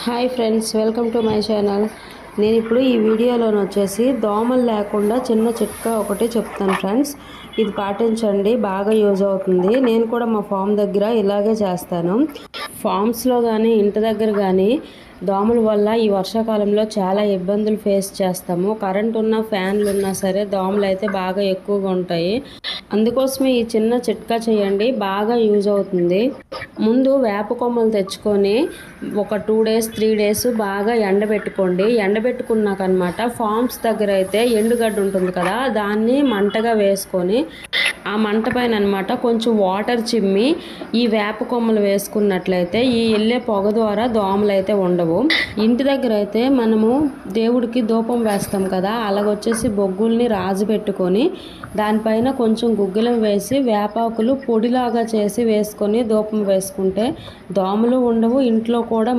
Hi friends, welcome to my channel. నేను ఇప్పుడు ఈ వీడియోలోని వచ్చేసి దోమలు లేకుండా చిన్న చిట్కా ఒకటి చెప్తాను ఫ్రెండ్స్. ఇది పాటించండి, బాగా యూజ్ అవుతుంది. నేను కూడా మా ఫామ్ దగ్గర ఇలాగే చేస్తాను. ఫామ్స్లో కానీ ఇంటి దగ్గర కానీ దోమల వల్ల ఈ వర్షాకాలంలో చాలా ఇబ్బందులు ఫేస్ చేస్తాము. కరెంట్ ఉన్నా ఫ్యాన్లు ఉన్నా సరే దోమలు అయితే బాగా ఎక్కువగా ఉంటాయి. అందుకోసమే ఈ చిన్న చిట్కా చేయండి, బాగా యూజ్ అవుతుంది. ముందు వేప కొమ్మలు తెచ్చుకొని ఒక 2 days 3 days బాగా ఎండబెట్టుకోండి. ఎండబెట్టుకున్నాకనమాట ఫామ్స్ దగ్గర అయితే ఎండుగడ్డ ఉంటుంది కదా, దాన్ని మంటగా వేసుకొని ఆ మంట పైన అనమాట కొంచెం వాటర్ చిమ్మి ఈ వేప కొమ్మలు వేసుకున్నట్లయితే ఈ వెళ్ళే పొగ ద్వారా దోమలు అయితే ఉండవు. ఇంటి దగ్గర అయితే మనము దేవుడికి ధూపం వేస్తాం కదా, అలాగొచ్చేసి బొగ్గుల్ని రాజు పెట్టుకొని దానిపైన కొంచెం గుగ్గిలం వేసి వేపాకులు పొడిలాగా చేసి వేసుకొని ధూపం వేసుకుంటే దోమలు ఉండవు, ఇంట్లో కూడా